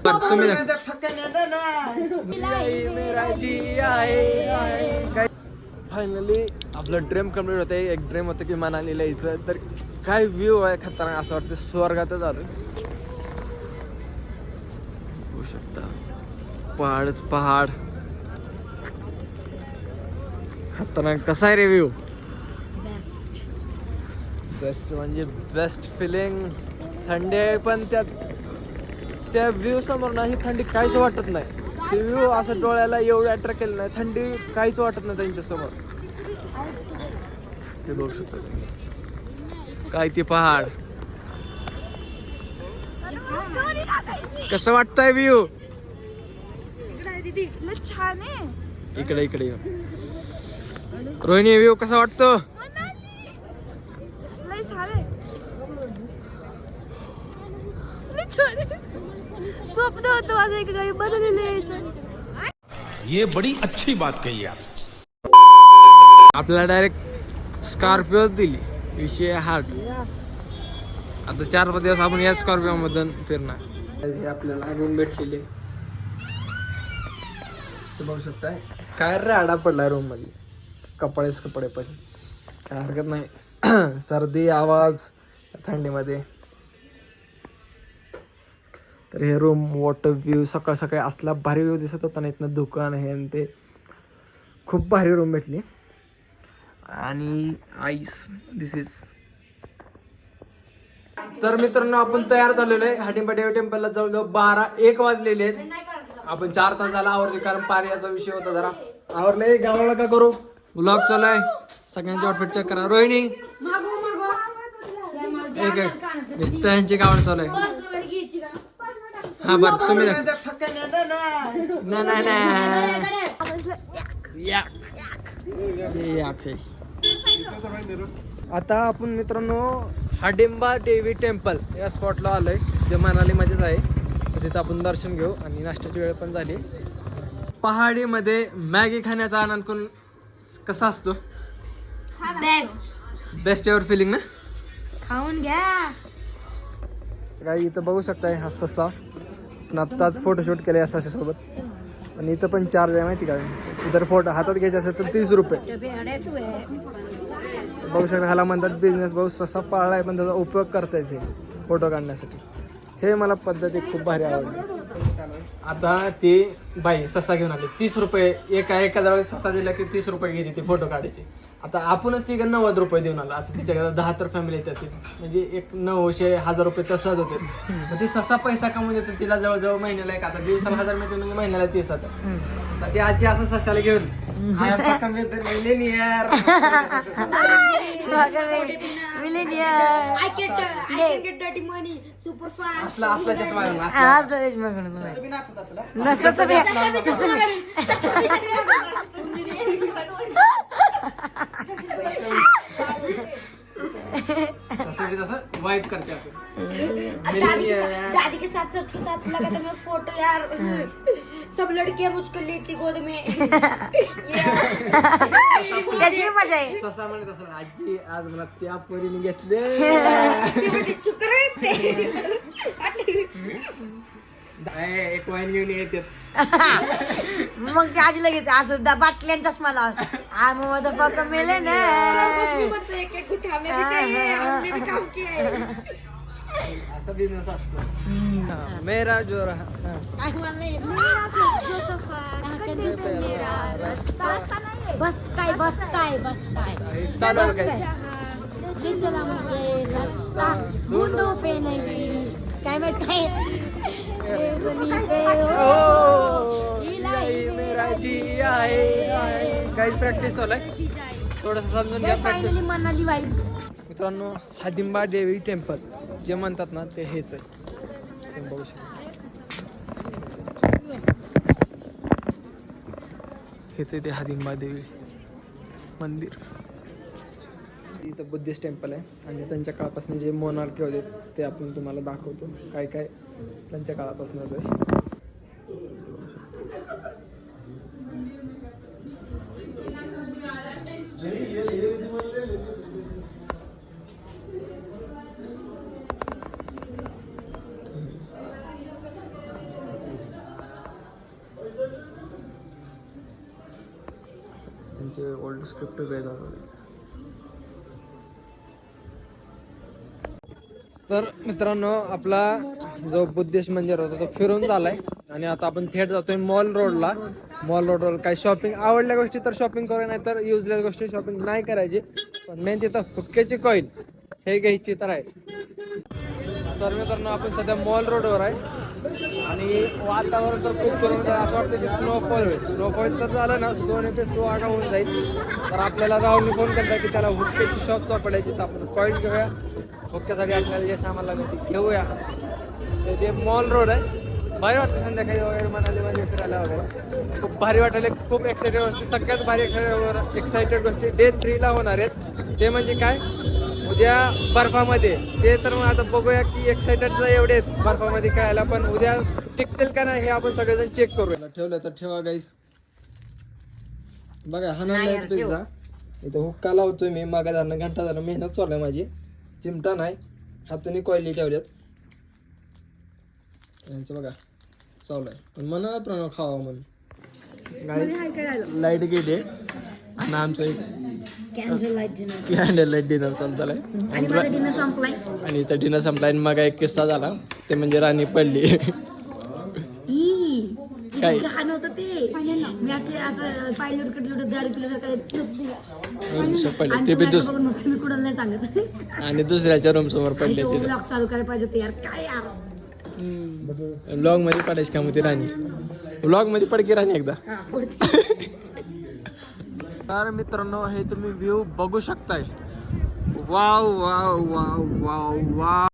तुम्ही फायनली आपलं dream complete होते. एक ड्रीम होतं की मनालीला यायचं. तर काय व्ह्यू आहे खतरनाक, असं वाटतं स्वर्गातच आलो. होऊ शकता पहाडच पहाड खतरनाक. कसा आहे रे व्ह्यू? बेस्ट म्हणजे बेस्ट फिलिंग. थंडी आहे पण त्या व्ह्यू समोर ना ही थंडी काहीच वाटत नाही. ते व्ह्यू असं डोळ्याला एवढं अट्रॅक्ट केलं नाही, थंडी काहीच वाटत नाही त्यांच्या समोर. हे बघू शकता काय ते पहाड. कसं वाटतंय व्ह्यू? छान आहे. इकडे इकडे रोहिणी व्ह्यू कसा वाटतो? स्वप्न होतं माझं एक गाडी बदललेलं. ये बड़ी अच्छी बात कही आप. आपल्याला डायरेक्ट स्कॉर्पिओ दिली. विषय हार्ट. आता 4-5 दिवस आपण या स्कॉर्पिओ मधून फिरणार. आपल्याला रूम भेटलेली बघू शकताय. काय राडा पडलाय रूम मध्ये. कपडे पण काय हरकत नाही. सर्दी आवाज थंडीमध्ये. तर हे रूम वॉटर व्ह्यू सकाळ सकाळी असला भारी व्ह्यू दिसत होता ना. इथनं दुकान आहे आणि ते खूप भारी रूम भेटली. आणि आईस दिस इज. तर मित्रांनो आपण तयार झालेलो आहे. हाटिंबा देवी टेम्पलला जवळजवळ 12-1 वाजलेले आहेत. आपण 4 तास झाला आवरते कारण पाण्याचा विषय होता जरा. आवरले गावाला का करू. व्लॉग चालू आहे. सगळ्यांची आउटफिट चेक करा. रोहिणी एक यांची गावाला चालू आहे. हा बरं तुम्ही आता आपण मित्रांनो हाडिंबा देवी टेम्पल या स्पॉटला आलोय जे मनालीमध्येच आहे. तर तिथं आपण दर्शन घेऊ आणि नाश्त्याची वेळ पण झाली. पहाडीमध्ये मॅगी खाण्याचा आनंद कसा असतो? बेस्ट एव्हर फिलिंग ना. खाऊन घ्या. काय इथं बघू शकताय हा ससा. पण आत्ताच फोटोशूट केलं या सशासोबत. आणि इथं पण चार्ज आहे माहिती का. जर फोटो हातात घ्यायचा असेल तर 30 रुपये. बघू शकता ह्याला म्हणतात बिझनेस. भाऊ ससा पाळलाय पण त्याचा उपयोग करता येते फोटो काढण्यासाठी. हे मला पद्धती खूप भारी आवडली. आता ती बाई ससा घेऊन आली. 30 रुपये एका जवळ ससा दिला की 30 रुपये घेते ती फोटो काढायची. आता आपणच ती 90 रुपये देऊन आलो. असं तिच्याकडे 10 तर फॅमिली येते असेल म्हणजे 900-1000 रुपये तसंच होते. मग ती ससा पैसा कमवून देतो. तिला जवळजवळ महिन्याला एक आता दिवसाला 1000 मिळते म्हणजे महिन्याला 30,000. तर ती आजी असं सशाला घेऊन वाइब करते दादी के साथ सबके साथ लगा था मैं फोटो यार. सब लड़कियां मुझको लेती गोद में. त्याची मजा आहे. ससा म्हणत असं आजी आज मला त्या पोरीने घेतले. चुप राहते. एक वाईन घेऊन येते. मग ते आजीला घेते असं बाटल्यांचा चष्मा लावून. मग पक्का मेले ना. एक एक गुठा में भी चाहिए. हमने भी काम किया है. असा बिझनेस असतो. मेरा जो बसताय चालू काय चला मुझे रास्ता ढूंढो पे नहीं काय माहित काय. काही प्रॅक्टिस चालूय. थोडस समजून घ्या. Finally Manali vibe. मित्रांनो हाडिंबा देवी टेम्पल जे म्हणतात ना ते हेच आहे. तुम्ही बघू शकता हेच आहे ते हाडिंबा देवी मंदिर. इथं बुद्धिस्ट टेम्पल आहे आणि त्यांच्या काळापासून जे मोनार्की होते ते आपण तुम्हाला दाखवतो. काय काय त्यांच्या काळापासूनच आहे. त्यांचे ओल्ड स्क्रिप्ट वेगळं. तर मित्रांनो आपला जो बुद्धिस्ट मंदिर होता तो फिरून झालाय आणि आता आपण थेट जातोय मॉल रोडला. मॉल रोडवर काही शॉपिंग आवडल्या गोष्टी तर शॉपिंग करू, नाही तर युजलेस गोष्टी शॉपिंग नाही करायची. पण मेन तिथं हुक्क्याची कॉईन हे घ्यायची तर आहे. तर मित्रांनो आपण सध्या मॉल रोडवर आहे आणि वातावरण तर खूप सुरू असं वाटतं की स्नोफॉल होईल. स्नोफॉल तर झालं ना, सोने पे सुहागा होऊन जाईल. तर आपल्याला राहुलने फोन करता की त्याला हुक्क्याची शॉप सापडायची, तर आपण कॉईन घेऊया. हुक्क्यासाठी आपल्याला जे सामान लागेल ते घेऊया. ते मॉल रोड आहे. भारी वाटतं संध्याकाळी वगैरे मनाली मध्ये फिरायला वगैरे खूप भारी वाटायला. खूप एक्साइटेड गोष्टी, सगळ्यात भारी एक्साइटेड गोष्टी डे 3 ला होणार आहेत. ते म्हणजे काय, उद्या बर्फामध्ये. ते तर मग आता बघूया की एक्साइटेड एवढे आहेत बर्फामध्ये खेळायला, पण उद्या टिकतील का नाही हे आपण सगळेजण चेक करूया. ठेवलं तर ठेवा गाईस. बघा हा नाही पिझ्झा इथं हुक्का लावतोय मी. मागा झालं घंटा झालं मेहनत चालू आहे माझी. चिमटा नाही, हाताने कॉईली ठेवल्यात यांचं बघा चालू आहे. पण मनाला प्रणव खावा म्हणून लाईट गेली आणि आमचं एक कॅन्डल लाईट डिनर चालू झालाय आणि इथं डिनर संपलाय. आणि मग एक किस्सा झाला, ते म्हणजे राणी पडली. काय मी असं पायलट पडले ते बी आणि दुसऱ्याच्या रूम समोर पडले. चालू करायला पाहिजे होतं यार. काय यार व्लॉग मध्ये पडायची का मग ती राणी? व्लॉग मध्ये पडकी राणी एकदा. तर मित्रांनो हे तुम्ही व्ह्यू बघू शकताय. Wow wow wow wow wow.